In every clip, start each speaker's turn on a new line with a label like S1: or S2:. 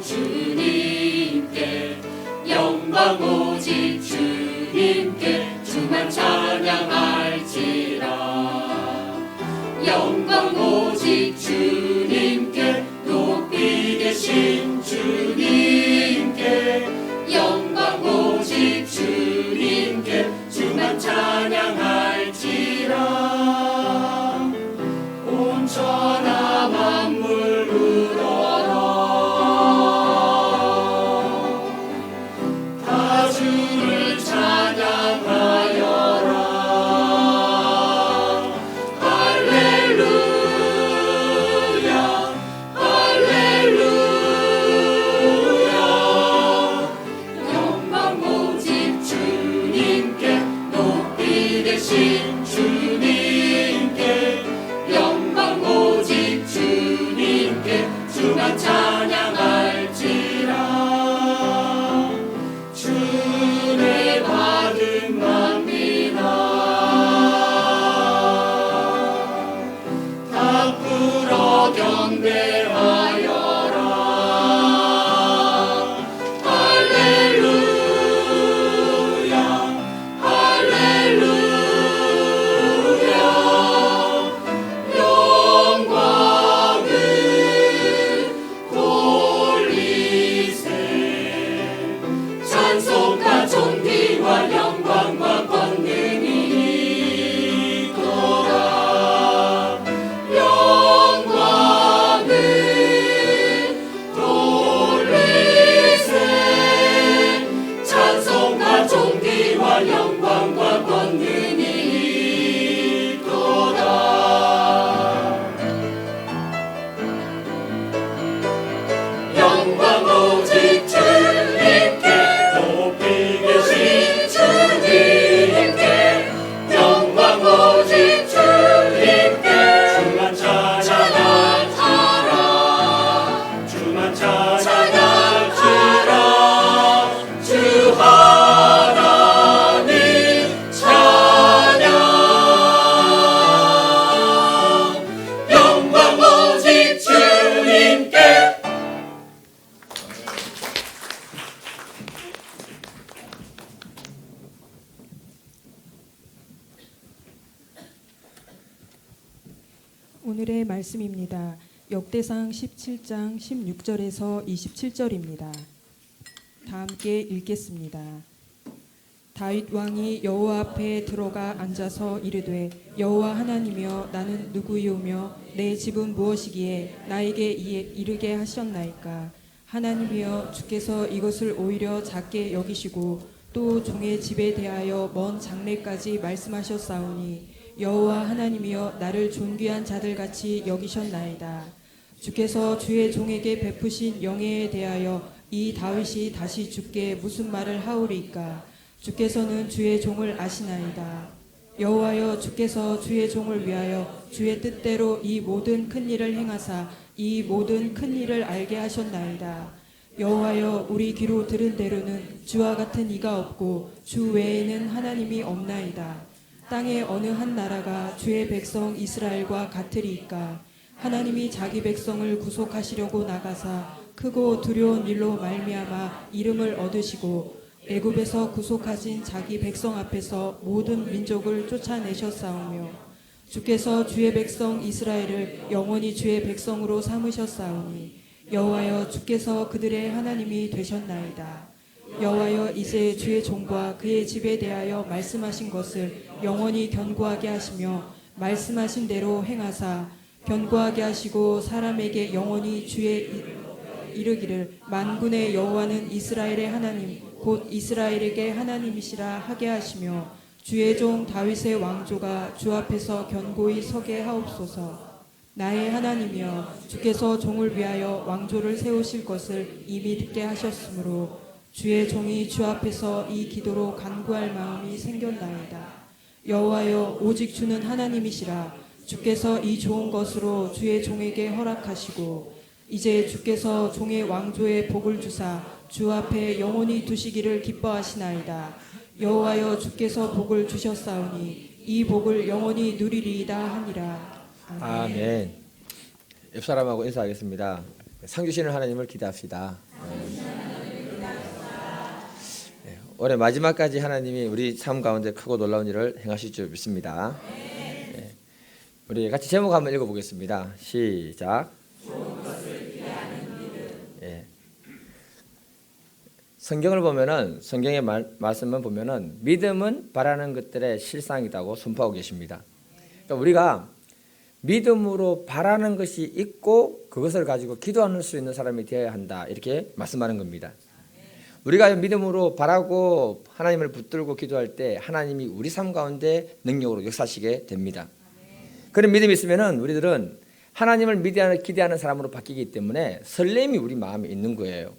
S1: 주님께 영광 오직 주님께 주만 찬양할지라. 영광 오직 주님께 높이 계신 주님께 영광 오직 주님께 주만 찬양할지라. 온 천하 만물 울어라. 다 주를 찬양하여라. 할렐루야 할렐루야. 영광 오직 주님께 높이 계신 주님께 영광 오직 주님께 주만 찬양할지라. 주의 받은 만민아 다 풀어 경배하여라. 할렐루야 할렐루야. 영광을 돌리세. 찬송과 존귀와 영광과 권능이 있도다. 영광을 돌리세. 찬송과 존귀와 영광과 권능이 있도다. 영광 오직 주님께 높이 계신 주님께 영광 오직 주님께 주만 찬양할지라. 주만 찬양할지라. 주 하나님 찬양. 영광 오직 주님께.
S2: 오늘의 말씀입니다. 역대상 17장 16절에서 27절입니다. 다 함께 읽겠습니다. 다윗 왕이 여호와 앞에 들어가 앉아서 이르되 여호와 하나님이여 나는 누구이오며 내 집은 무엇이기에 나에게 이르게 하셨나이까. 하나님이여 주께서 이것을 오히려 작게 여기시고 또 종의 집에 대하여 먼 장래까지 말씀하셨사오니 여호와 하나님이여 나를 존귀한 자들같이 여기셨나이다. 주께서 주의 종에게 베푸신 영예에 대하여 이 다윗이 다시 주께 무슨 말을 하오리이까. 주께서는 주의 종을 아시나이다. 여호와여 주께서 주의 종을 위하여 주의 뜻대로 이 모든 큰 일을 행하사 이 모든 큰 일을 알게 하셨나이다. 여호와여 우리 귀로 들은 대로는 주와 같은 이가 없고 주 외에는 하나님이 없나이다. 땅의 어느 한 나라가 주의 백성 이스라엘과 같으리이까. 하나님이 자기 백성을 구속하시려고 나가사 크고 두려운 일로 말미암아 이름을 얻으시고 애굽에서 구속하신 자기 백성 앞에서 모든 민족을 쫓아내셨사오며 주께서 주의 백성 이스라엘을 영원히 주의 백성으로 삼으셨사오니 여호와여 주께서 그들의 하나님이 되셨나이다. 여호와여 이제 주의 종과 그의 집에 대하여 말씀하신 것을 영원히 견고하게 하시며 말씀하신 대로 행하사 견고하게 하시고 사람에게 영원히 주의 이르기를 만군의 여호와는 이스라엘의 하나님 곧 이스라엘에게 하나님이시라 하게 하시며 주의 종 다윗의 왕조가 주 앞에서 견고히 서게 하옵소서. 나의 하나님이여 주께서 종을 위하여 왕조를 세우실 것을 이미 듣게 하셨으므로 주의 종이 주 앞에서 이 기도로 간구할 마음이 생겼나이다. 여호와여 오직 주는 하나님이시라. 주께서 이 좋은 것으로 주의 종에게 허락하시고 이제 주께서 종의 왕조에 복을 주사 주 앞에 영원히 두시기를 기뻐하시나이다. 여호와여 주께서 복을 주셨사오니 이 복을 영원히 누리리이다 하니라.
S3: 아멘. 옆사람하고 인사하겠습니다. 상 주시는 하나님을 기대합시다. 올해 마지막까지 하나님이 우리 삶 가운데 크고 놀라운 일을 행하실 줄 믿습니다. 우리 같이 제목 한번 읽어보겠습니다. 시작. 성경을 보면은 성경의 말씀을 보면은 믿음은 바라는 것들의 실상이라고 선포하고 계십니다. 그러니까 우리가 믿음으로 바라는 것이 있고 그것을 가지고 기도할 수 있는 사람이 되어야 한다 이렇게 말씀하는 겁니다. 우리가 믿음으로 바라고 하나님을 붙들고 기도할 때 하나님이 우리 삶 가운데 능력으로 역사하시게 됩니다. 그런 믿음이 있으면은 우리들은 하나님을 기대하는 사람으로 바뀌기 때문에 설렘이 우리 마음에 있는 거예요.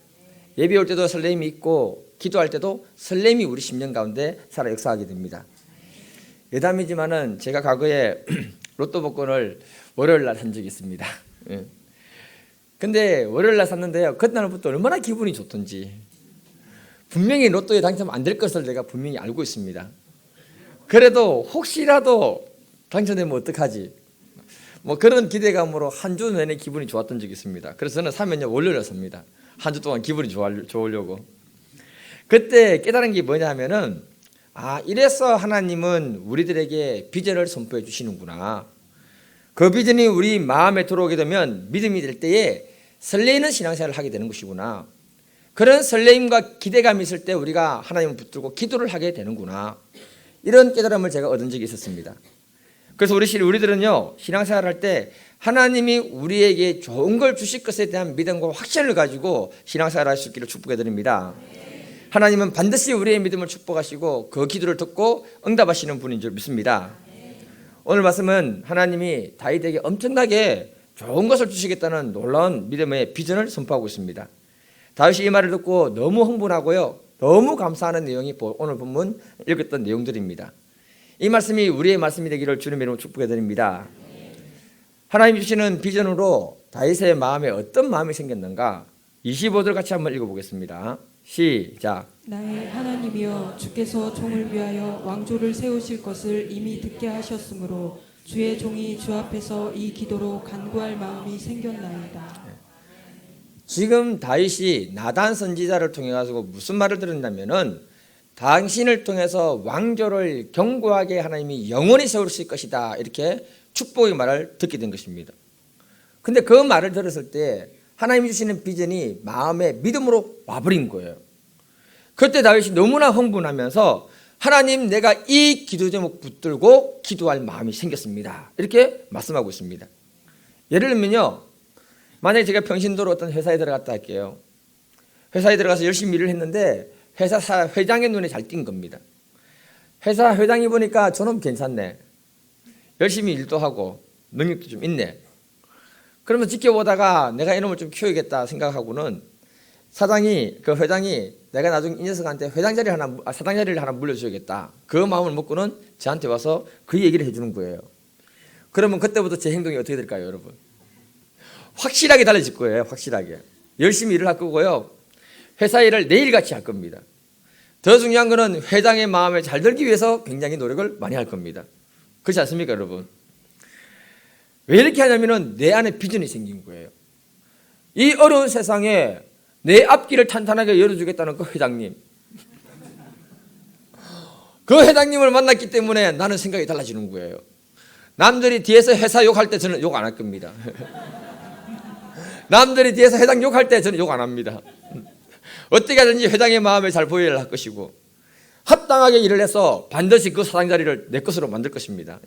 S3: 예배 올 때도 설렘이 있고 기도할 때도 설렘이 우리 심령 가운데 살아 역사하게 됩니다. 여담이지만은 제가 과거에 로또 복권을 월요일 날 산 적이 있습니다. 근데 월요일 날 샀는데요. 그날부터 얼마나 기분이 좋던지 분명히 로또에 당첨 안 될 것을 내가 분명히 알고 있습니다. 그래도 혹시라도 당첨되면 어떡하지? 뭐 그런 기대감으로 한 주 내내 기분이 좋았던 적이 있습니다. 그래서 저는 사면요 월요일에 삽니다. 한 주 동안 기분이 좋으려고. 그때 깨달은 게 뭐냐 하면은 이래서 하나님은 우리들에게 비전을 선포해 주시는구나. 그 비전이 우리 마음에 들어오게 되면 믿음이 될 때에 설레이는 신앙생활을 하게 되는 것이구나. 그런 설레임과 기대감이 있을 때 우리가 하나님을 붙들고 기도를 하게 되는구나. 이런 깨달음을 제가 얻은 적이 있었습니다. 그래서 우리들은요 신앙생활을 할 때 하나님이 우리에게 좋은 걸 주실 것에 대한 믿음과 확신을 가지고 신앙생활을 할 수 있기를 축복해 드립니다. 하나님은 반드시 우리의 믿음을 축복하시고 그 기도를 듣고 응답하시는 분인 줄 믿습니다. 오늘 말씀은 하나님이 다윗에게 엄청나게 좋은 것을 주시겠다는 놀라운 믿음의 비전을 선포하고 있습니다. 다윗이 이 말을 듣고 너무 흥분하고요 너무 감사하는 내용이 오늘 본문 읽었던 내용들입니다. 이 말씀이 우리의 말씀이 되기를 주님의 이름으로 축복해 드립니다. 하나님 주시는 비전으로 다윗의 마음에 어떤 마음이 생겼는가 25절 같이 한번 읽어보겠습니다. 시작.
S2: 나의 하나님이여 주께서 종을 위하여 왕조를 세우실 것을 이미 듣게 하셨으므로 주의 종이 주 앞에서 이 기도로 간구할 마음이 생겼나이다.
S3: 지금 다윗이 나단 선지자를 통해 가지고 무슨 말을 들었냐면은 당신을 통해서 왕조를 견고하게 하나님이 영원히 세우실 것이다 이렇게 축복의 말을 듣게 된 것입니다. 근데 그 말을 들었을 때 하나님이 주시는 비전이 마음에 믿음으로 와버린 거예요. 그때 다윗이 너무나 흥분하면서 하나님 내가 이 기도 제목 붙들고 기도할 마음이 생겼습니다 이렇게 말씀하고 있습니다. 예를 들면요 만약에 제가 평신도로 어떤 회사에 들어갔다 할게요. 회사에 들어가서 열심히 일을 했는데 회사 회장의 눈에 잘 띈 겁니다. 회사 회장이 보니까 저놈 괜찮네. 열심히 일도 하고 능력도 좀 있네. 그러면 지켜보다가 내가 이놈을 좀 키워야겠다 생각하고는 그 회장이 내가 나중에 이 녀석한테 사장 자리를 하나 물려줘야겠다. 그 마음을 먹고는 저한테 와서 그 얘기를 해주는 거예요. 그러면 그때부터 제 행동이 어떻게 될까요, 여러분? 확실하게 달라질 거예요. 확실하게. 열심히 일을 할 거고요. 회사 일을 내일같이 할 겁니다. 더 중요한 거는 회장의 마음에 잘 들기 위해서 굉장히 노력을 많이 할 겁니다. 그렇지 않습니까, 여러분? 왜 이렇게 하냐면은 내 안에 비전이 생긴 거예요. 이 어려운 세상에 내 앞길을 탄탄하게 열어주겠다는 그 회장님. 그 회장님을 만났기 때문에 나는 생각이 달라지는 거예요. 남들이 뒤에서 회사 욕할 때 저는 욕 안 할 겁니다. 남들이 뒤에서 회장 욕할 때 저는 욕 안 합니다. 어떻게 하든지 회장의 마음을 잘 보여야 할 것이고 합당하게 일을 해서 반드시 그 사장 자리를 내 것으로 만들 것입니다.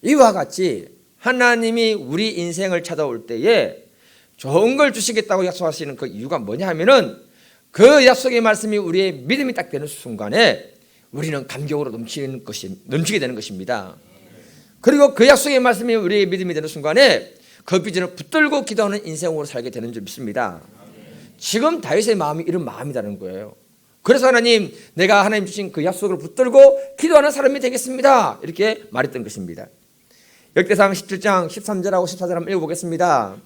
S3: 이와 같이 하나님이 우리 인생을 찾아올 때에 좋은 걸 주시겠다고 약속하시는 그 이유가 뭐냐 하면은 그 약속의 말씀이 우리의 믿음이 딱 되는 순간에 우리는 감격으로 넘치게 되는 것입니다. 그리고 그 약속의 말씀이 우리의 믿음이 되는 순간에 그 비전을 붙들고 기도하는 인생으로 살게 되는 줄 믿습니다. 지금 다윗의 마음이 이런 마음이라는 거예요. 그래서 하나님 내가 하나님 주신 그 약속을 붙들고 기도하는 사람이 되겠습니다 이렇게 말했던 것입니다. 역대상 17장 13절하고 14절 한번 읽어보겠습니다.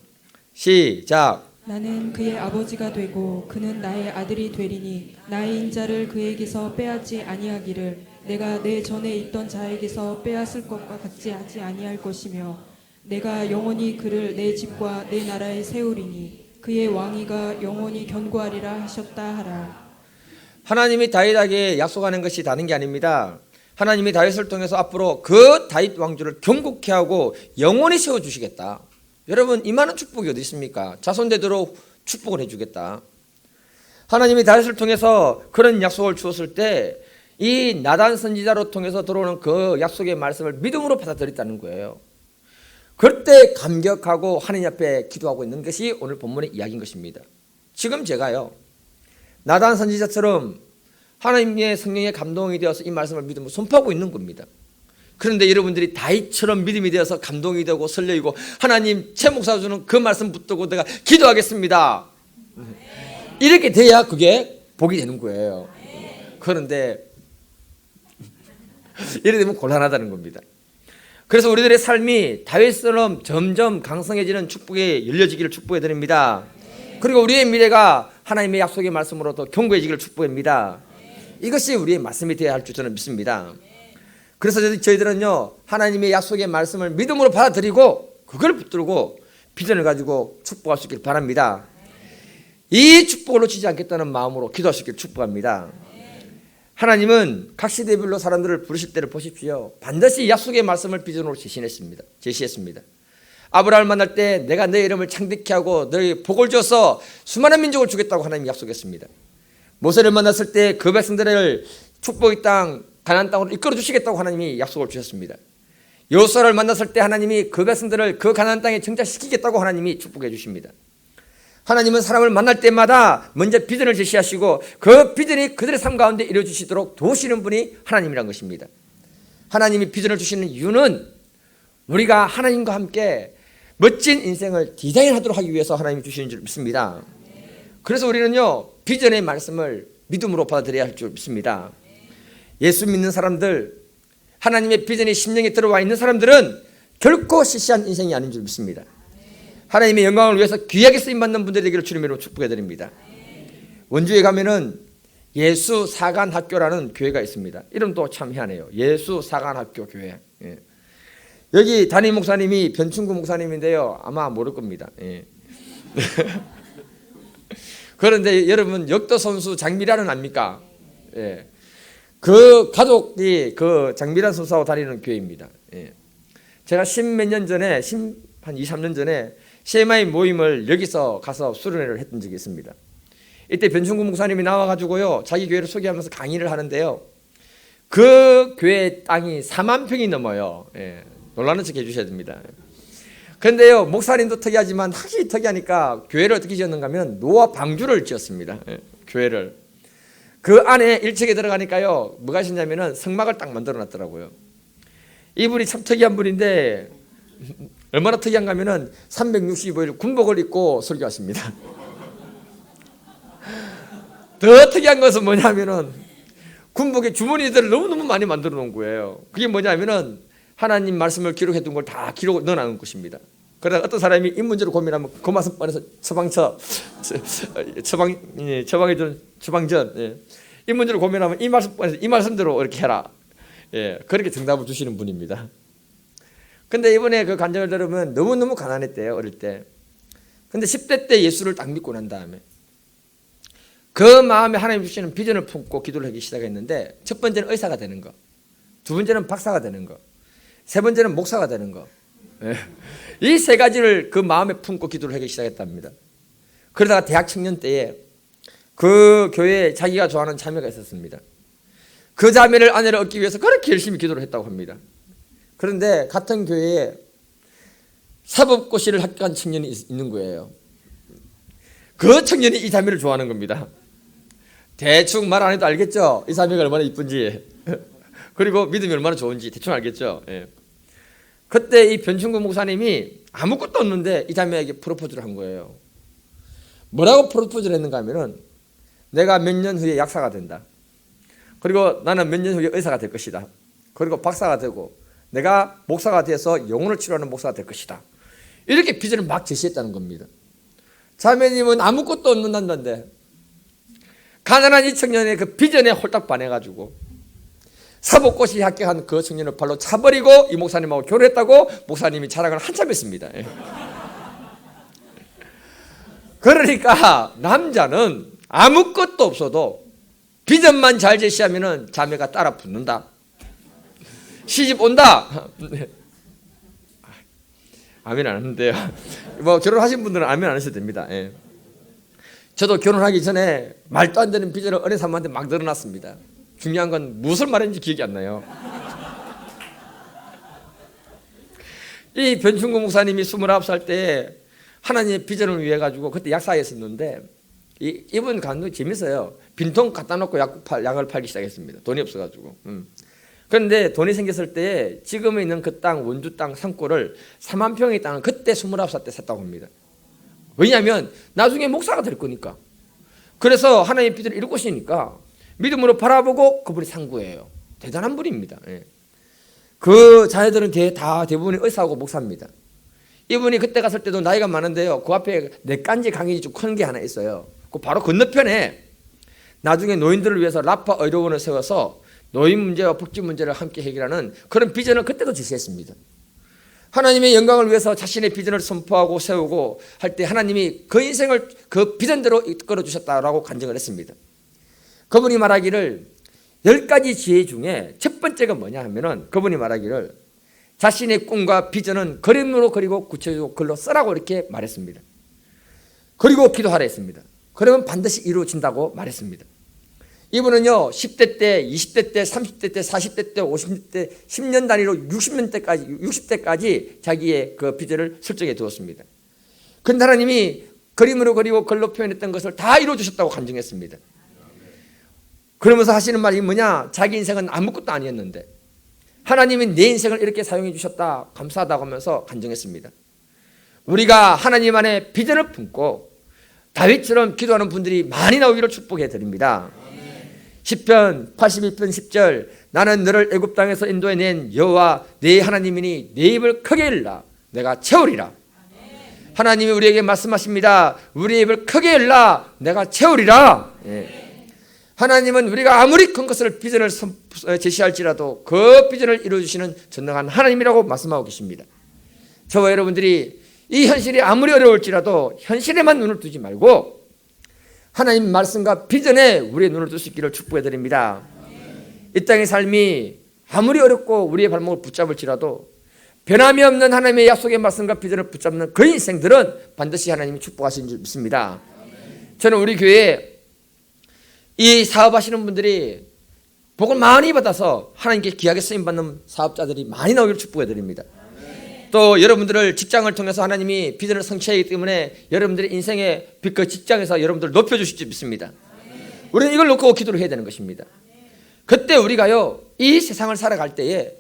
S3: 시작.
S2: 나는 그의 아버지가 되고 그는 나의 아들이 되리니 나의 인자를 그에게서 빼앗지 아니하기를 내가 내 전에 있던 자에게서 빼앗을 것과 같이 하지 아니할 것이며 내가 영원히 그를 내 집과 내 나라에 세우리니 그의 왕위가 영원히 견고하리라 하셨다 하라.
S3: 하나님이 다윗에게 약속하는 것이 다른 게 아닙니다. 하나님이 다윗을 통해서 앞으로 그 다윗 왕조를 경고케 하고 영원히 세워주시겠다. 여러분, 이만한 축복이 어디 있습니까? 자손대대로 축복을 해주겠다. 하나님이 다윗을 통해서 그런 약속을 주었을 때 이 나단 선지자로 통해서 들어오는 그 약속의 말씀을 믿음으로 받아들였다는 거예요. 그때 감격하고 하나님 앞에 기도하고 있는 것이 오늘 본문의 이야기인 것입니다. 지금 제가요, 나단 선지자처럼 하나님의 성령의 감동이 되어서 이 말씀을 믿음으로 선포하고 있는 겁니다. 그런데 여러분들이 다윗처럼 믿음이 되어서 감동이 되고 설레이고 하나님 제 목사 주는 그 말씀 붙들고 내가 기도하겠습니다. 이렇게 돼야 그게 복이 되는 거예요. 그런데 이래 되면 곤란하다는 겁니다. 그래서 우리들의 삶이 다윗처럼 점점 강성해지는 축복에 열려지기를 축복해 드립니다. 그리고 우리의 미래가 하나님의 약속의 말씀으로 더 견고해지기를 축복합니다. 이것이 우리의 말씀이 되어야 할 줄 저는 믿습니다. 그래서 저희들은요, 하나님의 약속의 말씀을 믿음으로 받아들이고 그걸 붙들고 비전을 가지고 축복할 수 있길 바랍니다. 이 축복을 놓치지 않겠다는 마음으로 기도할 수 있길 축복합니다. 하나님은 각 시대별로 사람들을 부르실 때를 보십시오. 반드시 약속의 말씀을 비전으로 제시했습니다. 아브라함을 만날 때 내가 내 이름을 창대케 하고 너희 복을 줘서 수많은 민족을 주겠다고 하나님이 약속했습니다. 모세를 만났을 때 그 백성들을 축복의 땅 가나안 땅으로 이끌어 주시겠다고 하나님이 약속을 주셨습니다. 여호수아를 만났을 때 하나님이 그 백성들을 그 가나안 땅에 정착시키겠다고 하나님이 축복해 주십니다. 하나님은 사람을 만날 때마다 먼저 비전을 제시하시고 그 비전이 그들의 삶 가운데 이루어지시도록 도우시는 분이 하나님이란 것입니다. 하나님이 비전을 주시는 이유는 우리가 하나님과 함께 멋진 인생을 디자인하도록 하기 위해서 하나님이 주시는 줄 믿습니다. 그래서 우리는요, 비전의 말씀을 믿음으로 받아들여야 할 줄 믿습니다. 예수 믿는 사람들, 하나님의 비전이 심령에 들어와 있는 사람들은 결코 시시한 인생이 아닌 줄 믿습니다. 하나님의 영광을 위해서 귀하게 쓰임받는 분들이 되기를 주님으로 축복해 드립니다. 원주에 가면은 예수 사관학교라는 교회가 있습니다. 이름도 참 희한해요. 예수 사관학교 교회. 예. 여기 담임 목사님이 변충구 목사님인데요, 아마 모를 겁니다. 예. 그런데 여러분, 역도 선수 장미란은 압니까? 예. 그 가족이 그 장미란 선수하고 다니는 교회입니다. 예. 제가 십몇 년 전에, 한 2, 3년 전에 CMI 모임을 여기서 가서 수련회를 했던 적이 있습니다. 이때 변충구 목사님이 나와가지고요, 자기 교회를 소개하면서 강의를 하는데요, 그 교회 땅이 4만 평이 넘어요. 예. 놀라는 척 해주셔야 됩니다. 그런데요, 목사님도 특이하지만 확실히 특이하니까 교회를 어떻게 지었는가 하면 노아 방주를 지었습니다. 예. 교회를. 그 안에 1층에 들어가니까요, 뭐가 있었냐면은 성막을 딱 만들어 놨더라고요. 이분이 참 특이한 분인데 얼마나 특이한가 하면은 365일 군복을 입고 설교하십니다. 더 특이한 것은 뭐냐면은 군복에 주머니들을 너무너무 많이 만들어 놓은 거예요. 그게 뭐냐면은 하나님 말씀을 기록해 둔 걸 다 기록 넣어 놓은 것입니다. 그러다 어떤 사람이 이 문제로 고민하면 그 말씀번에서 처방전 이 문제로 고민하면 이 말씀번에서 이 말씀대로 이렇게 해라. 예, 그렇게 정답을 주시는 분입니다. 근데 이번에 그 간증을 들으면 너무너무 가난했대요, 어릴 때. 근데 10대 때 예수를 딱 믿고 난 다음에 그 마음에 하나님 주시는 비전을 품고 기도를 하기 시작했는데, 첫 번째는 의사가 되는 거, 두 번째는 박사가 되는 거, 세 번째는 목사가 되는 거. 예. 이 세 가지를 그 마음에 품고 기도를 하기 시작했답니다. 그러다가 대학 청년 때에 그 교회에 자기가 좋아하는 자매가 있었습니다. 그 자매를 아내를 얻기 위해서 그렇게 열심히 기도를 했다고 합니다. 그런데 같은 교회에 사법고시를 합격한 청년이 있는 거예요. 그 청년이 이 자매를 좋아하는 겁니다. 대충 말 안 해도 알겠죠? 이 자매가 얼마나 이쁜지 그리고 믿음이 얼마나 좋은지 대충 알겠죠? 예. 그때 이 변충구 목사님이 아무것도 없는데 이 자매에게 프로포즈를 한 거예요. 뭐라고 프로포즈를 했는가 하면은, 내가 몇 년 후에 약사가 된다. 그리고 나는 몇 년 후에 의사가 될 것이다. 그리고 박사가 되고 내가 목사가 돼서 영혼을 치료하는 목사가 될 것이다. 이렇게 비전을 막 제시했다는 겁니다. 자매님은 아무것도 없는 남자인데 가난한 이 청년의 그 비전에 홀딱 반해가지고 사복꽃이 합격한 그 청년을 발로 차버리고 이 목사님하고 결혼했다고 목사님이 자랑을 한참 했습니다. 예. 그러니까 남자는 아무것도 없어도 비전만 잘 제시하면 자매가 따라 붙는다. 시집 온다. 아멘 안 하는데요. 뭐 결혼하신 분들은 아멘 안 하셔도 됩니다. 예. 저도 결혼하기 전에 말도 안 되는 비전을 어린 사람한테 막 늘어놨습니다. 중요한 건 무엇을 말했는지 기억이 안 나요. 이 변충구 목사님이 29살 때 하나님의 비전을 위해 가지고 그때 약사에 있었는데 이분 간도 재밌어요. 빈통 갖다 놓고 약을 팔기 시작했습니다. 돈이 없어가지고. 그런데 돈이 생겼을 때 지금에 있는 그 땅, 원주 땅, 산골을 4만 평의 땅을 그때 29살 때 샀다고 합니다. 왜냐하면 나중에 목사가 될 거니까. 그래서 하나님의 비전을 이룰 것이니까 믿음으로 바라보고 그분이 산 거예요. 대단한 분입니다. 예. 그 자녀들은 대부분이 의사하고 목사입니다. 이분이 그때 갔을 때도 나이가 많은데요. 그 앞에 넷간지 강인이 좀 큰 게 하나 있어요. 그 바로 건너편에 나중에 노인들을 위해서 라파 의료원을 세워서 노인 문제와 복지 문제를 함께 해결하는 그런 비전을 그때도 제시했습니다. 하나님의 영광을 위해서 자신의 비전을 선포하고 세우고 할 때 하나님이 그 인생을 그 비전대로 이끌어 주셨다라고 간증을 했습니다. 그분이 말하기를 10가지 지혜 중에 첫 번째가 뭐냐 하면은 그분이 말하기를 자신의 꿈과 비전은 그림으로 그리고 구체적으로 글로 쓰라고 이렇게 말했습니다. 그리고 기도하라 했습니다. 그러면 반드시 이루어진다고 말했습니다. 이분은요 10대 때, 20대 때, 30대 때, 40대 때, 50대 때, 10년 단위로 60대까지 자기의 그 비전을 설정해 두었습니다. 그런데 하나님이 그림으로 그리고 글로 표현했던 것을 다 이루어주셨다고 간증했습니다. 그러면서 하시는 말이 뭐냐? 자기 인생은 아무것도 아니었는데 하나님이 내 인생을 이렇게 사용해 주셨다 감사하다고 하면서 간증했습니다. 우리가 하나님 안에 비전을 품고 다윗처럼 기도하는 분들이 많이 나오기를 축복해 드립니다. 시편 81편 10절 나는 너를 애굽 땅에서 인도해낸 여호와 네 하나님이니 네 입을 크게 열라 내가 채우리라. 하나님이 우리에게 말씀하십니다. 우리 입을 크게 열라 내가 채우리라. 하나님은 우리가 아무리 큰 것을 비전을 제시할지라도 그 비전을 이루어주시는 전능한 하나님이라고 말씀하고 계십니다. 저와 여러분들이 이 현실이 아무리 어려울지라도 현실에만 눈을 두지 말고 하나님 말씀과 비전에 우리의 눈을 둘 수 있기를 축복해 드립니다. 이 땅의 삶이 아무리 어렵고 우리의 발목을 붙잡을지라도 변함이 없는 하나님의 약속의 말씀과 비전을 붙잡는 그 인생들은 반드시 하나님이 축복하시는 줄 믿습니다. 저는 우리 교회에 이 사업하시는 분들이 복을 많이 받아서 하나님께 귀하게 쓰임받는 사업자들이 많이 나오기를 축복해 드립니다. 또 여러분들을 직장을 통해서 하나님이 비전을 성취하기 때문에 여러분들의 인생의 그 직장에서 여러분들을 높여주실 줄 믿습니다. 우리는 이걸 놓고 기도를 해야 되는 것입니다. 그때 우리가요 이 세상을 살아갈 때에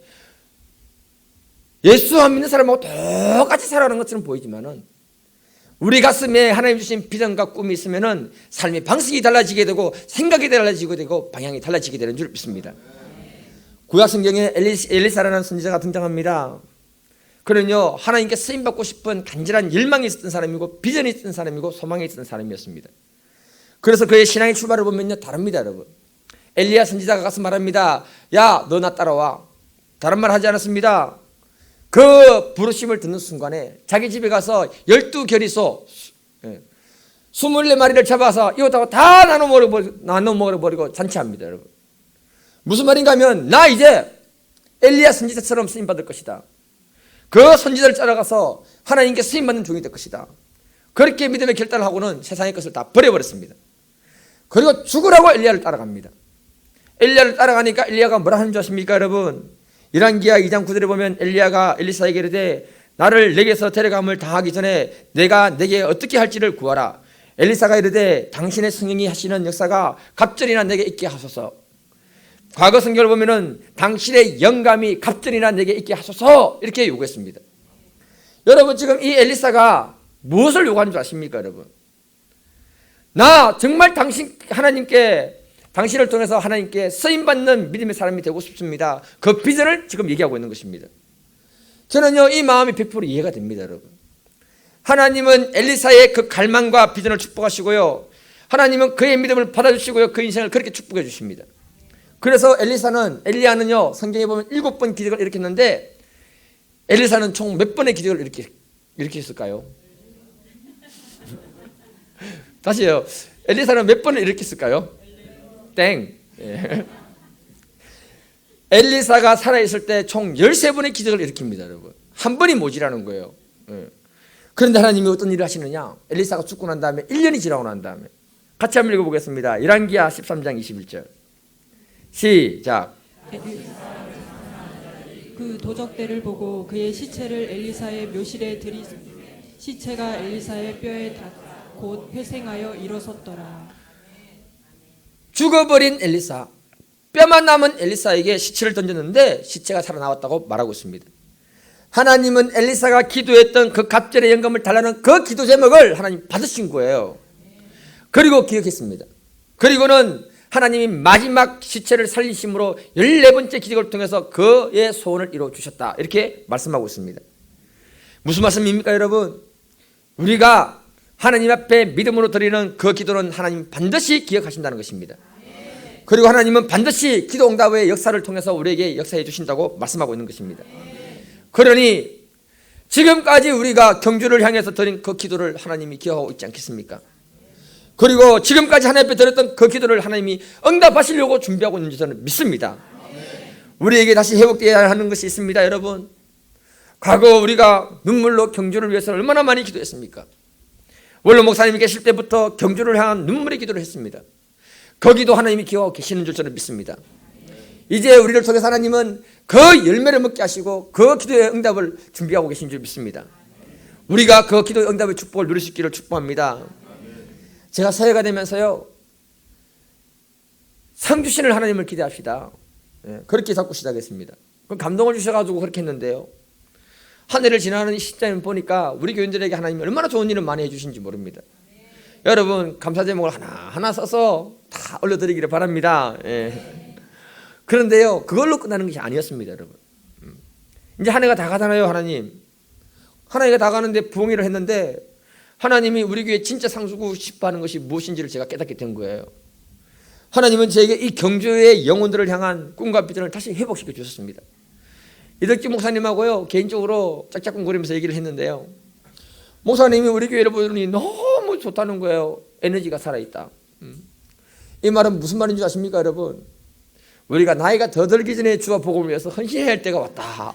S3: 예수 안 믿는 사람하고 똑같이 살아가는 것처럼 보이지만은 우리 가슴에 하나님 주신 비전과 꿈이 있으면은 삶의 방식이 달라지게 되고 생각이 달라지게 되고 방향이 달라지게 되는 줄 믿습니다. 구약 성경에 엘리사라는 선지자가 등장합니다. 그는요 하나님께 쓰임 받고 싶은 간절한 열망이 있었던 사람이고 비전이 있었던 사람이고 소망이 있었던 사람이었습니다. 그래서 그의 신앙의 출발을 보면요 다릅니다, 여러분. 엘리야 선지자가 가서 말합니다. 야, 너 나 따라와. 다른 말 하지 않았습니다. 그 부르심을 듣는 순간에 자기 집에 가서 12결의소 24마리를 잡아서 이것하고 다 나눠 먹어버리고 잔치합니다, 여러분. 무슨 말인가 하면 나 이제 엘리야 선지자처럼 쓰임받을 것이다. 그 선지자를 따라가서 하나님께 쓰임받는 종이 될 것이다. 그렇게 믿음의 결단을 하고는 세상의 것을 다 버려버렸습니다. 그리고 죽으라고 엘리야를 따라갑니다. 엘리야를 따라가니까 엘리야가 뭐라 하는 줄 아십니까, 여러분? 열왕기하 2장 9절에 보면 엘리야가 엘리사에게 이르되 나를 내게서 데려감을 당하기 전에 내가 내게 어떻게 할지를 구하라. 엘리사가 이르되 당신의 성령이 하시는 역사가 갑절이나 내게 있게 하소서. 과거 성경을 보면은 당신의 영감이 갑절이나 내게 있게 하소서 이렇게 요구했습니다. 여러분 지금 이 엘리사가 무엇을 요구하는 줄 아십니까, 여러분? 나 정말 당신을 통해서 하나님께 쓰임받는 믿음의 사람이 되고 싶습니다. 그 비전을 지금 얘기하고 있는 것입니다. 저는요 이 마음이 100% 이해가 됩니다, 여러분. 하나님은 엘리사의 그 갈망과 비전을 축복하시고요, 하나님은 그의 믿음을 받아주시고요, 그 인생을 그렇게 축복해 주십니다. 그래서 엘리야는요 성경에 보면 7번 기적을 일으켰는데 엘리사는 총 몇 번의 기적을 일으켰을까요? 다시요. 엘리사는 몇 번을 일으켰을까요? 땡. 예. 엘리사가 살아있을 때 총 13번의 기적을 일으킵니다, 여러분. 한 번이 모자라는 거예요. 예. 그런데 하나님이 어떤 일을 하시느냐? 엘리사가 죽고 난 다음에 1년이 지나고 난 다음에 같이 한번 읽어보겠습니다. 열왕기하 13장 21절 시작.
S2: 그 도적대를 보고 그의 시체를 엘리사의 묘실에 들이 시체가 엘리사의 뼈에 곧 회생하여 일어섰더라.
S3: 죽어버린 엘리사, 뼈만 남은 엘리사에게 시체를 던졌는데 시체가 살아나왔다고 말하고 있습니다. 하나님은 엘리사가 기도했던 그 갑절의 영감을 달라는 그 기도 제목을 하나님 받으신 거예요. 그리고 기억했습니다. 그리고는 하나님이 마지막 시체를 살리심으로 14번째 기적을 통해서 그의 소원을 이루어주셨다, 이렇게 말씀하고 있습니다. 무슨 말씀입니까, 여러분? 우리가 하나님 앞에 믿음으로 드리는 그 기도는 하나님 반드시 기억하신다는 것입니다. 그리고 하나님은 반드시 기도 응답의 역사를 통해서 우리에게 역사해 주신다고 말씀하고 있는 것입니다. 그러니 지금까지 우리가 경주를 향해서 드린 그 기도를 하나님이 기억하고 있지 않겠습니까? 그리고 지금까지 하나님 앞에 드렸던 그 기도를 하나님이 응답하시려고 준비하고 있는지 저는 믿습니다. 우리에게 다시 회복되어야 하는 것이 있습니다, 여러분. 과거 우리가 눈물로 경주를 위해서 얼마나 많이 기도했습니까? 원로 목사님이 계실 때부터 경주를 향한 눈물의 기도를 했습니다. 거기도 하나님이 기억하고 계시는 줄 저는 믿습니다. 이제 우리를 통해서 하나님은 그 열매를 먹게 하시고 그 기도의 응답을 준비하고 계신 줄 믿습니다. 우리가 그 기도의 응답의 축복을 누릴 수 있기를 축복합니다. 제가 새해가 되면서요, 상 주시는 하나님을 기대합시다. 그렇게 자꾸 시작했습니다. 감동을 주셔가지고 그렇게 했는데요, 한 해를 지나는 이 시점을 보니까 우리 교인들에게 하나님이 얼마나 좋은 일을 많이 해주신지 모릅니다. 여러분, 감사 제목을 하나하나 써서 다 올려드리기를 바랍니다. 그런데요, 그걸로 끝나는 것이 아니었습니다, 여러분. 이제 한 해가 다 가잖아요, 하나님. 한 해가 다 가는데 부흥회를 했는데 하나님이 우리 교회 진짜 상수고 싶어하는 것이 무엇인지를 제가 깨닫게 된 거예요. 하나님은 저에게 이 경주의 영혼들을 향한 꿈과 비전을 다시 회복시켜 주셨습니다. 이덕진 목사님하고요, 개인적으로 짝짝꿍거리면서 얘기를 했는데요, 목사님이 우리 교회를 보더니 너무 좋다는 거예요. 에너지가 살아있다. 이 말은 무슨 말인 줄 아십니까, 여러분? 우리가 나이가 더 들기 전에 주와 복음을 위해서 헌신해야 할 때가 왔다,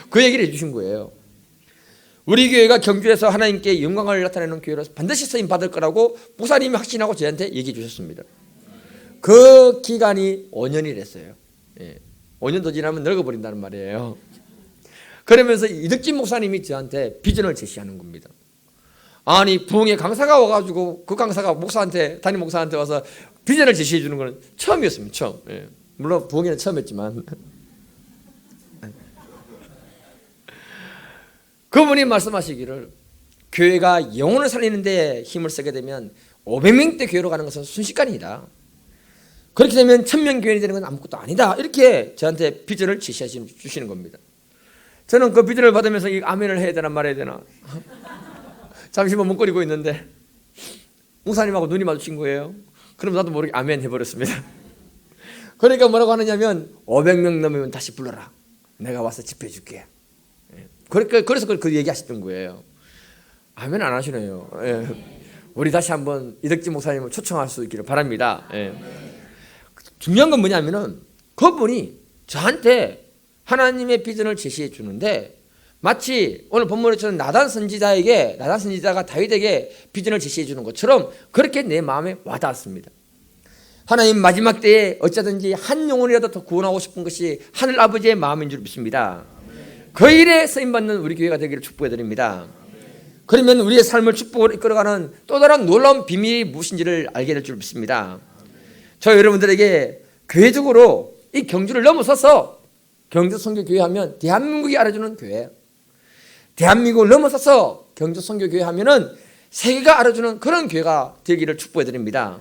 S3: 그 얘기를 해주신 거예요. 우리 교회가 경주에서 하나님께 영광을 나타내는 교회로서 반드시 쓰임 받을 거라고 목사님이 확신하고 저한테 얘기해 주셨습니다. 그 기간이 5년이 됐어요. 5년 더 지나면 늙어버린다는 말이에요. 그러면서 이덕진 목사님이 저한테 비전을 제시하는 겁니다. 아니, 부흥회 강사가 와가지고 그 강사가 목사한테, 담임 목사한테 와서 비전을 제시해 주는 건 처음이었습니다. 처음. 물론 부흥회는 처음 했지만 그분이 말씀하시기를 교회가 영혼을 살리는 데 힘을 쓰게 되면 500명대 교회로 가는 것은 순식간이다. 그렇게 되면 1000명 교인이 되는 건 아무것도 아니다. 이렇게 저한테 비전을 제시해 주시는 겁니다. 저는 그 비전을 받으면서 이 아멘을 해야 되나 말아야 되나 잠시 머뭇거리고 있는데 목사님하고 눈이 마주친 거예요. 그럼 나도 모르게 아멘 해버렸습니다. 그러니까 뭐라고 하느냐면 500명 넘으면 다시 불러라. 내가 와서 집회해 줄게. 그래서 그 얘기하셨던 거예요. 아멘 안 하시네요. 우리 다시 한번 이덕진 목사님을 초청할 수 있기를 바랍니다. 중요한 건 뭐냐면은 그분이 저한테 하나님의 비전을 제시해 주는데 마치 오늘 본문에서는 나단 선지자가 다윗에게 비전을 제시해 주는 것처럼 그렇게 내 마음에 와닿았습니다. 하나님 마지막 때에 어쩌든지 한 영혼이라도 더 구원하고 싶은 것이 하늘 아버지의 마음인 줄 믿습니다. 그 일에 쓰임받는 우리 교회가 되기를 축복해드립니다. 그러면 우리의 삶을 축복으로 이끌어가는 또 다른 놀라운 비밀이 무엇인지를 알게 될 줄 믿습니다. 저 여러분들에게 교회적으로 이 경주를 넘어서서 경주 선교교회 하면 대한민국이 알아주는 교회, 대한민국을 넘어서서 경주 선교교회 하면은 세계가 알아주는 그런 교회가 되기를 축복해드립니다.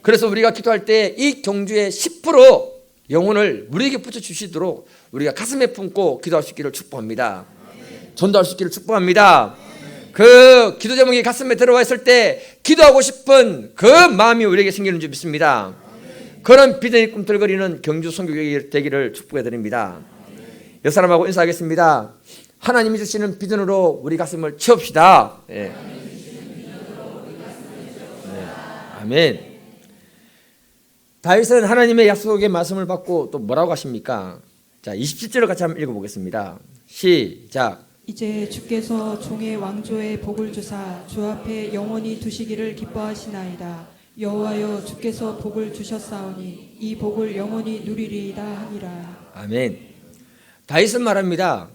S3: 그래서 우리가 기도할 때 이 경주의 10% 영혼을 우리에게 붙여주시도록 우리가 가슴에 품고 기도할 수 있기를 축복합니다. 전도할 수 있기를 축복합니다. 그 기도 제목이 가슴에 들어와 있을 때 기도하고 싶은 그 마음이 우리에게 생기는 줄 믿습니다. 그런 비전이 꿈틀거리는 경주 선교교회 되기를 축복해 드립니다. 옆 사람하고 인사하겠습니다. 하나님이 주시는 비전으로 우리 가슴을 채웁시다. 네. 네. 아멘. 다윗은 하나님의 약속의 말씀을 받고 또 뭐라고 하십니까? 자, 27절을 같이 한번 읽어보겠습니다. 시작.
S2: 이제 주께서 종의 왕조의 복을 주사 주 앞에 영원히 두시기를 기뻐하시나이다. 여호와여 주께서 복을 주셨사오니 이 복을 영원히 누리리이다 하니라.
S3: 아멘. 다윗은 말합니다.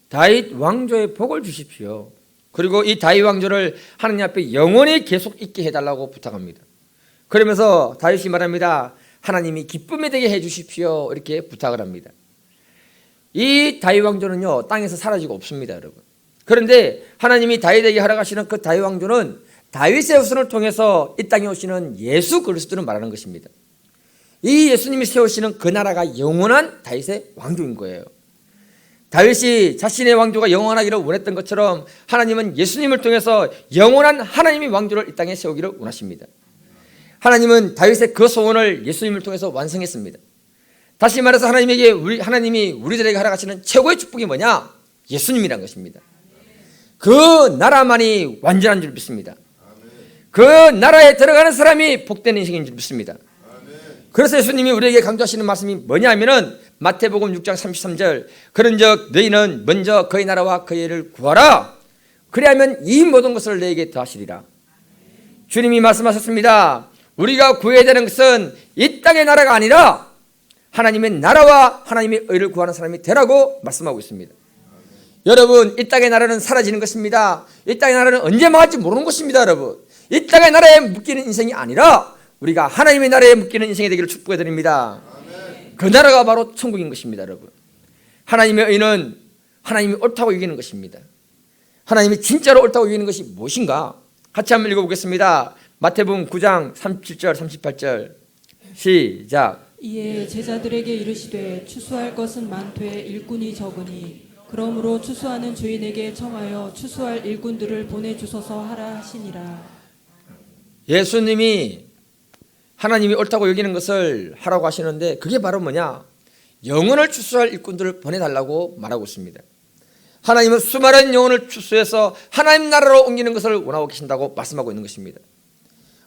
S3: 다윗 왕조의 복을 주십시오. 그리고 이 다윗 왕조를 하나님 앞에 영원히 계속 있게 해달라고 부탁합니다. 그러면서 다윗이 말합니다. 하나님이 기쁨이 되게 해주십시오. 이렇게 부탁을 합니다. 이 다윗 왕조는요, 땅에서 사라지고 없습니다, 여러분. 그런데 하나님이 다윗에게 허락하시는 그 다윗 왕조는 다윗의 후손을 통해서 이 땅에 오시는 예수 그리스도를 말하는 것입니다. 이 예수님이 세우시는 그 나라가 영원한 다윗의 왕조인 거예요. 다윗이 자신의 왕조가 영원하기를 원했던 것처럼 하나님은 예수님을 통해서 영원한 하나님의 왕조를 이 땅에 세우기를 원하십니다. 하나님은 다윗의 그 소원을 예수님을 통해서 완성했습니다. 다시 말해서 하나님이 우리들에게 허락하시는 최고의 축복이 뭐냐? 예수님이란 것입니다. 그 나라만이 완전한 줄 믿습니다. 그 나라에 들어가는 사람이 복된 인생인 줄 믿습니다. 그래서 예수님이 우리에게 강조하시는 말씀이 뭐냐면은 마태복음 6장 33절 그런즉 너희는 먼저 그의 나라와 그의 의를 구하라. 그리하면 이 모든 것을 너에게 더하시리라. 주님이 말씀하셨습니다. 우리가 구해야 되는 것은 이 땅의 나라가 아니라 하나님의 나라와 하나님의 의를 구하는 사람이 되라고 말씀하고 있습니다. 여러분, 이 땅의 나라는 사라지는 것입니다. 이 땅의 나라는 언제 망할지 모르는 것입니다. 여러분, 이 땅의 나라에 묶이는 인생이 아니라 우리가 하나님의 나라에 묶이는 인생이 되기를 축복해 드립니다. 그 나라가 바로 천국인 것입니다. 여러분, 하나님의 의는 하나님이 옳다고 여기는 것입니다. 하나님이 진짜로 옳다고 여기는 것이 무엇인가? 같이 한번 읽어보겠습니다. 마태복음 9장 37절 38절 시작.
S2: 이에 제자들에게 이르시되 추수할 것은 많되 일꾼이 적으니 그러므로 추수하는 주인에게 청하여 추수할 일꾼들을 보내주소서 하라 하시니라.
S3: 예수님이 하나님이 옳다고 여기는 것을 하라고 하시는데 그게 바로 뭐냐? 영혼을 추수할 일꾼들을 보내달라고 말하고 있습니다. 하나님은 수많은 영혼을 추수해서 하나님 나라로 옮기는 것을 원하고 계신다고 말씀하고 있는 것입니다.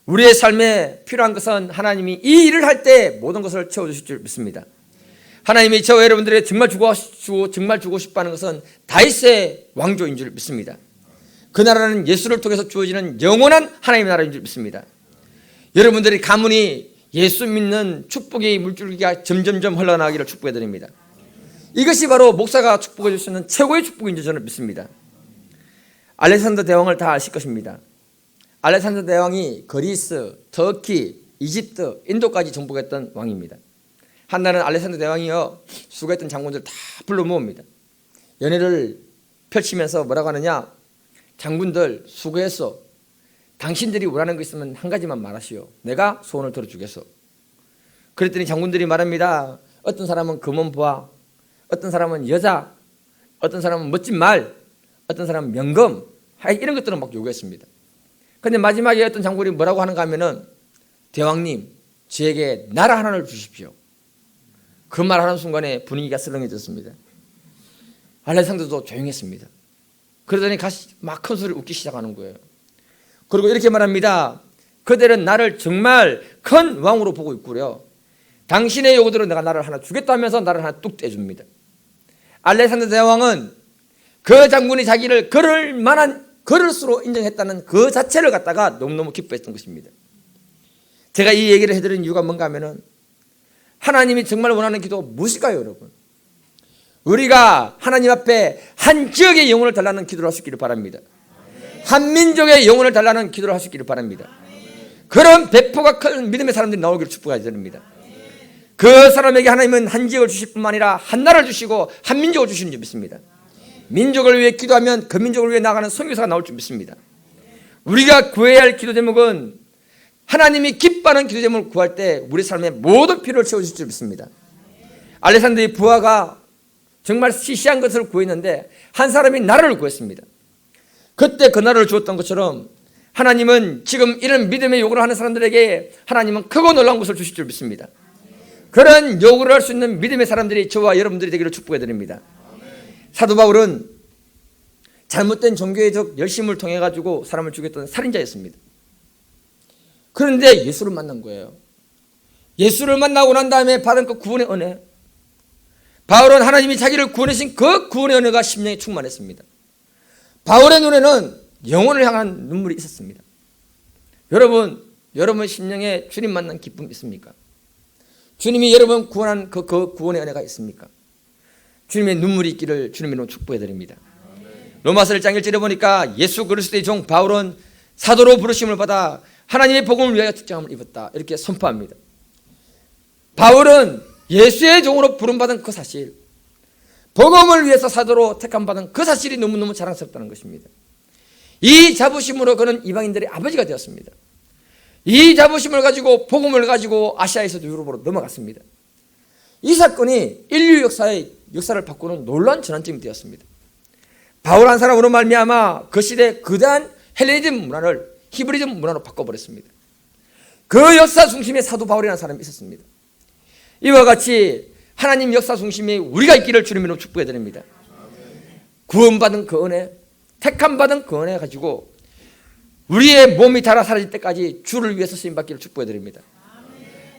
S3: 우리의 삶에 필요한 것은 하나님이 이 일을 할 때 모든 것을 채워주실 줄 믿습니다. 하나님이 저와 여러분들에게 정말 주고 싶어하는 것은 다윗의 왕조인 줄 믿습니다. 그 나라는 예수를 통해서 주어지는 영원한 하나님의 나라인 줄 믿습니다. 여러분들이 가문이 예수 믿는 축복의 물줄기가 점점점 흘러나가기를 축복해 드립니다. 이것이 바로 목사가 축복해 줄 수 있는 최고의 축복인 줄 저는 믿습니다. 알렉산더 대왕을 다 아실 것입니다. 알렉산더 대왕이 그리스, 터키, 이집트, 인도까지 정복했던 왕입니다. 한날은 알렉산더 대왕이요 수고했던 장군들 다 불러 모읍니다. 연회를 펼치면서 뭐라고 하느냐? 장군들 수고했어. 당신들이 원하는 거 있으면 한 가지만 말하시오. 내가 소원을 들어주겠어. 그랬더니 장군들이 말합니다. 어떤 사람은 금은 보화, 어떤 사람은 여자, 어떤 사람은 멋진 말, 어떤 사람은 명금, 이런 것들을 막 요구했습니다. 그런데 마지막에 어떤 장군이 뭐라고 하는가 하면은 대왕님, 저에게 나라 하나를 주십시오. 그 말 하는 순간에 분위기가 슬렁해졌습니다. 알렉산더도 조용했습니다. 그러더니 막 큰 소리를 웃기 시작하는 거예요. 그리고 이렇게 말합니다. 그들은 나를 정말 큰 왕으로 보고 있고요. 당신의 요구대로 내가 나라를 하나 주겠다면서 나라를 하나 뚝 떼줍니다. 알렉산더 대왕은 그 장군이 자기를 걸을 만한 걸을수로 인정했다는 그 자체를 갖다가 너무너무 기뻐했던 것입니다. 제가 이 얘기를 해드리는 이유가 뭔가 하면은 하나님이 정말 원하는 기도가 무엇일까요, 여러분? 우리가 하나님 앞에 한 지역의 영혼을 달라는 기도를 할 수 있기를 바랍니다. 한 민족의 영혼을 달라는 기도를 할 수 있기를 바랍니다. 그런 배포가 큰 믿음의 사람들이 나오기를 축복하게 됩니다. 그 사람에게 하나님은 한 지역을 주실 뿐만 아니라 한 나라를 주시고 한 민족을 주시는 줄 믿습니다. 민족을 위해 기도하면 그 민족을 위해 나가는 선교사가 나올 줄 믿습니다. 우리가 구해야 할 기도 제목은 하나님이 기뻐하는 기도 제목을 구할 때 우리 삶의 모든 필요를 채워줄 줄 믿습니다. 알렉산더의 부하가 정말 시시한 것을 구했는데 한 사람이 나라를 구했습니다. 그때 그 나라를 주었던 것처럼 하나님은 지금 이런 믿음의 요구를 하는 사람들에게 하나님은 크고 놀라운 것을 주실 줄 믿습니다. 그런 요구를 할 수 있는 믿음의 사람들이 저와 여러분들이 되기를 축복해 드립니다. 사도 바울은 잘못된 종교적 열심을 통해 가지고 사람을 죽였던 살인자였습니다. 그런데 예수를 만난 거예요. 예수를 만나고 난 다음에 받은 그 구원의 은혜, 바울은 하나님이 자기를 구원하신 그 구원의 은혜가 심령에 충만했습니다. 바울의 눈에는 영혼을 향한 눈물이 있었습니다. 여러분 심령에 주님 만난 기쁨이 있습니까? 주님이 여러분 구원한 그 구원의 은혜가 있습니까? 주님의 눈물이 있기를 주님의 이름으로 축복해 드립니다. 로마서 1장 1절에 보니까 예수 그리스도의 종 바울은 사도로 부르심을 받아 하나님의 복음을 위하여 특정함을 입었다, 이렇게 선포합니다. 바울은 예수의 종으로 부름받은 그 사실, 복음을 위해서 사도로 택함받은 그 사실이 너무너무 자랑스럽다는 것입니다. 이 자부심으로 그는 이방인들의 아버지가 되었습니다. 이 자부심을 가지고 복음을 가지고 아시아에서 유럽으로 넘어갔습니다. 이 사건이 인류 역사를 바꾸는 놀라운 전환점이 되었습니다. 바울 한 사람으로 말미암아 그 시대 거대한 헬레니즘 문화를 히브리즘 문화로 바꿔버렸습니다. 그 역사 중심에 사도 바울이라는 사람이 있었습니다. 이와 같이 하나님 역사 중심에 우리가 있기를 주님으로 축복해 드립니다. 구원받은 그 은혜, 택함받은 그 은혜 가지고 우리의 몸이 닳아 사라질 때까지 주를 위해서 쓰임받기를 축복해 드립니다.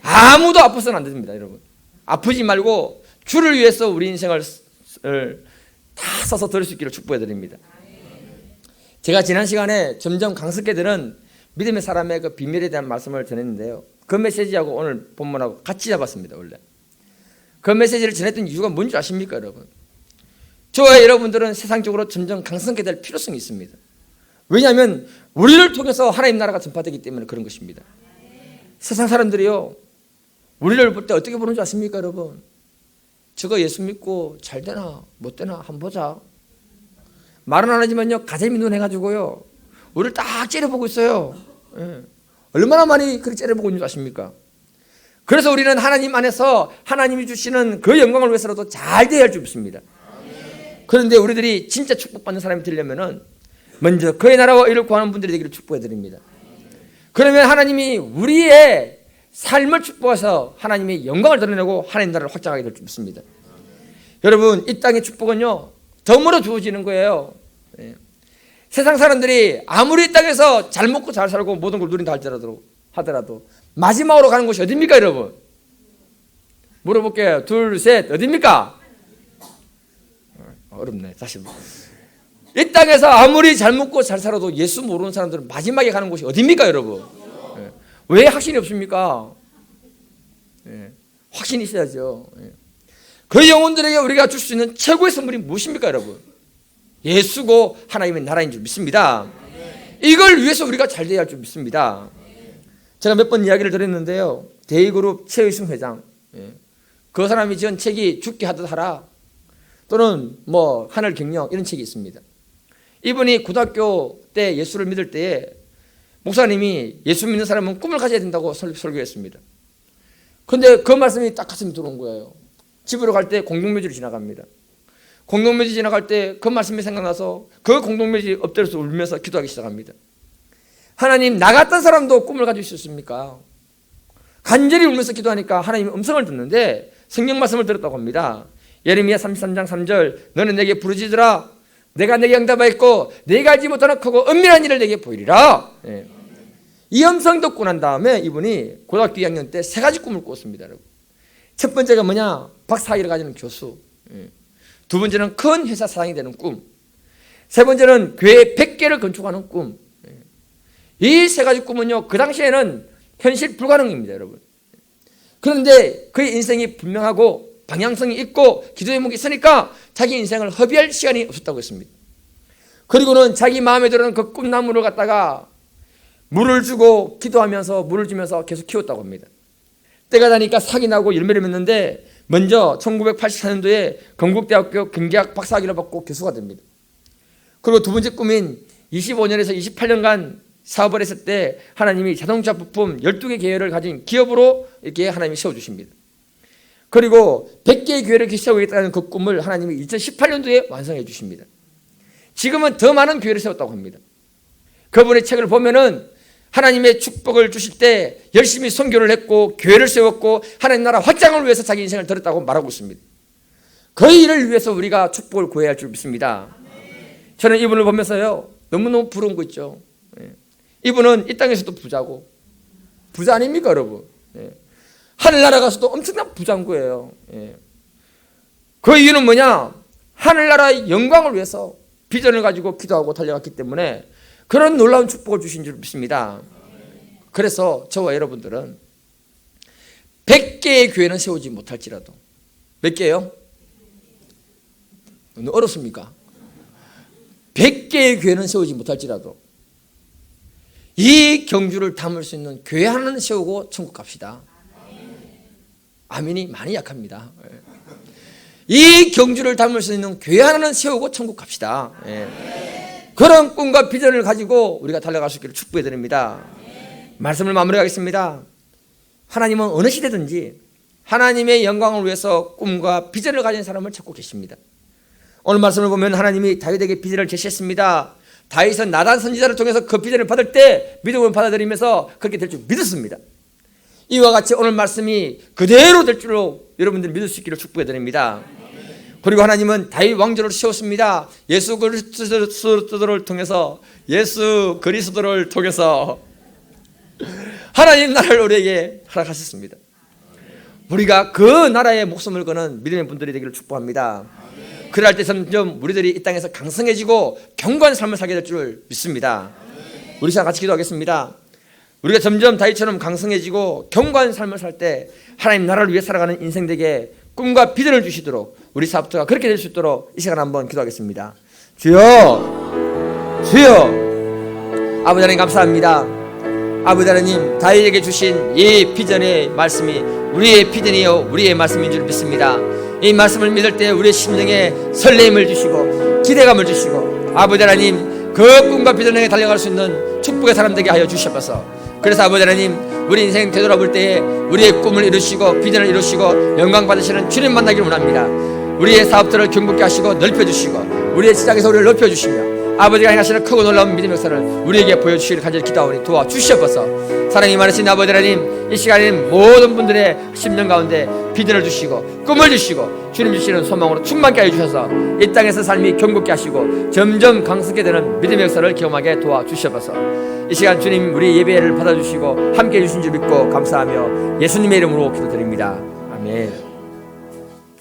S3: 아무도 아파서는 안 됩니다. 여러분, 아프지 말고 주를 위해서 우리 인생을 다 써서 드릴 수 있기를 축복해 드립니다. 제가 지난 시간에 점점 강석게 되는 믿음의 사람의 그 비밀에 대한 말씀을 전했는데요, 그 메시지하고 오늘 본문하고 같이 잡았습니다. 원래 그 메시지를 전했던 이유가 뭔지 아십니까? 여러분, 저와 여러분들은 세상적으로 점점 강성하게 될 필요성이 있습니다. 왜냐하면 우리를 통해서 하나님 나라가 전파되기 때문에 그런 것입니다. 세상 사람들이요, 우리를 볼 때 어떻게 보는 줄 아십니까? 여러분, 저거 예수 믿고 잘 되나 못 되나 한번 보자. 말은 안 하지만요, 가재미 눈 해가지고요 우리를 딱 째려보고 있어요. 예. 얼마나 많이 그렇게 째려보고 있는 줄 아십니까? 그래서 우리는 하나님 안에서 하나님이 주시는 그 영광을 위해서라도 잘 돼야 할 줄 믿습니다. 그런데 우리들이 진짜 축복받는 사람이 되려면은 먼저 그의 나라와 의를 구하는 분들이 되기를 축복해 드립니다. 그러면 하나님이 우리의 삶을 축복해서 하나님의 영광을 드러내고 하나님 나라를 확장하게 될 줄 믿습니다. 여러분, 이 땅의 축복은요 덤으로 주어지는 거예요. 예. 세상 사람들이 아무리 이 땅에서 잘 먹고 잘 살고 모든 걸 누린다 하더라도 마지막으로 가는 곳이 어디입니까? 여러분, 물어볼게요. 둘, 셋, 어디입니까? 어렵네. 다시. 이 땅에서 아무리 잘 먹고 잘 살아도 예수 모르는 사람들은 마지막에 가는 곳이 어디입니까? 여러분, 예. 왜 확신이 없습니까? 예. 확신이 있어야죠. 예. 그 영혼들에게 우리가 줄 수 있는 최고의 선물이 무엇입니까? 여러분, 예수고 하나님의 나라인 줄 믿습니다. 이걸 위해서 우리가 잘 돼야 할 줄 믿습니다. 제가 몇 번 이야기를 드렸는데요, 대의그룹 최의순 회장, 그 사람이 지은 책이 죽게 하듯 하라, 또는 뭐 하늘 경영, 이런 책이 있습니다. 이분이 고등학교 때 예수를 믿을 때에 목사님이 예수 믿는 사람은 꿈을 가져야 된다고 설교했습니다. 그런데 그 말씀이 딱 가슴에 들어온 거예요. 집으로 갈 때 공동묘지를 지나갑니다. 공동묘지 지나갈 때 그 말씀이 생각나서 그 공동묘지 엎드려서 울면서 기도하기 시작합니다. 하나님, 나 같은 사람도 꿈을 가질 수 있습니까? 간절히 울면서 기도하니까 하나님이 음성을 듣는데 성경 말씀을 들었다고 합니다. 예레미야 33장 3절, 너는 내게 부르짖으라. 내가 내게 응답하였고 내가 알지 못하는 크고 은밀한 일을 내게 보이리라. 예. 이 음성 듣고 난 다음에 이분이 고등학교 2학년 때 3가지 꿈을 꿨습니다. 여러분. 첫 번째가 뭐냐? 박사학위를 가지는 교수. 예. 두 번째는 큰 회사 사장이 되는 꿈. 세 번째는 교회 100개를 건축하는 꿈. 이 3가지 꿈은요, 그 당시에는 현실 불가능입니다. 여러분. 그런데 그의 인생이 분명하고 방향성이 있고 기도 제목이 있으니까 자기 인생을 허비할 시간이 없었다고 했습니다. 그리고는 자기 마음에 들어는 그 꿈나무를 갖다가 물을 주고 기도하면서 물을 주면서 계속 키웠다고 합니다. 때가 되니까 삭이 나고 열매를 맺는데 먼저 1984년도에 건국대학교 경제학 박사학위를 받고 교수가 됩니다. 그리고 두 번째 꿈인 25년에서 28년간 사업을 했을 때 하나님이 자동차 부품 12개 계열을 가진 기업으로 이렇게 하나님이 세워주십니다. 그리고 100개의 교회를 세우겠다는 그 꿈을 하나님이 2018년도에 완성해 주십니다. 지금은 더 많은 교회를 세웠다고 합니다. 그분의 책을 보면은 하나님의 축복을 주실 때 열심히 선교를 했고 교회를 세웠고 하나님 나라 확장을 위해서 자기 인생을 들었다고 말하고 있습니다. 그 일을 위해서 우리가 축복을 구해야 할 줄 믿습니다. 저는 이분을 보면서요 너무너무 부러운 거 있죠. 이분은 이 땅에서도 부자고, 부자 아닙니까 여러분? 하늘나라 가서도 엄청난 부자인 거예요. 그 이유는 뭐냐? 하늘나라의 영광을 위해서 비전을 가지고 기도하고 달려갔기 때문에 그런 놀라운 축복을 주신 줄 믿습니다. 그래서 저와 여러분들은 100개의 교회는 세우지 못할지라도, 몇 개요? 너무 어렵습니까? 100개의 교회는 세우지 못할지라도 이 경주를 담을 수 있는 교회 하나는 세우고 천국 갑시다. 아멘이 많이 약합니다. 이 경주를 담을 수 있는 교회 하나는 세우고 천국 갑시다. 그런 꿈과 비전을 가지고 우리가 달려갈 수 있기를 축복해 드립니다. 말씀을 마무리하겠습니다. 하나님은 어느 시대든지 하나님의 영광을 위해서 꿈과 비전을 가진 사람을 찾고 계십니다. 오늘 말씀을 보면 하나님이 다윗에게 비전을 제시했습니다. 다윗은 나단 선지자를 통해서 그 비전을 받을 때 믿음을 받아들이면서 그렇게 될 줄 믿었습니다. 이와 같이 오늘 말씀이 그대로 될 줄로 여러분들이 믿을 수 있기를 축복해 드립니다. 그리고 하나님은 다윗 왕조를 세웠습니다. 예수 그리스도를 통해서 하나님 나라를 우리에게 허락하셨습니다. 우리가 그 나라에 목숨을 거는 믿음의 분들이 되기를 축복합니다. 그럴 때 점점 우리들이 이 땅에서 강성해지고 견고한 삶을 살게 될 줄 믿습니다. 우리 시간 같이 기도하겠습니다. 우리가 점점 다윗처럼 강성해지고 견고한 삶을 살 때 하나님 나라를 위해 살아가는 인생 되게 꿈과 비전을 주시도록 우리 사업자가 그렇게 될 수 있도록 이 시간 한번 기도하겠습니다. 주여, 주여, 아버지 하나님 감사합니다. 아버지 하나님, 다윗에게 주신 이 비전의 말씀이 우리의 비전이요 우리의 말씀인 줄 믿습니다. 이 말씀을 믿을 때 우리의 심령에 설렘을 주시고 기대감을 주시고 아버지 하나님 그 꿈과 비전에 달려갈 수 있는 축복의 사람 되게 하여 주시옵소서. 그래서 아버지 하나님 우리 인생 되돌아볼 때에 우리의 꿈을 이루시고 비전을 이루시고 영광 받으시는 주님 만나기를 원합니다. 우리의 사업들을 경복케 하시고 넓혀주시고 우리의 시장에서 우리를 높여주시며 아버지가 행하시는 크고 놀라운 믿음의 역사를 우리에게 보여주시기를 간절히 기도하오니 도와주시옵소서. 사랑이 많으신 아버지 하나님, 이 시간에는 모든 분들의 심령 가운데 비전을 주시고 꿈을 주시고 주님 주시는 소망으로 충만케 해주셔서 이 땅에서 삶이 경복케 하시고 점점 강성케 되는 믿음의 역사를 경험하게 도와주시옵소서. 이 시간 주님 우리 예배를 받아주시고 함께해 주신 줄 믿고 감사하며 예수님의 이름으로 기도드립니다. 아멘.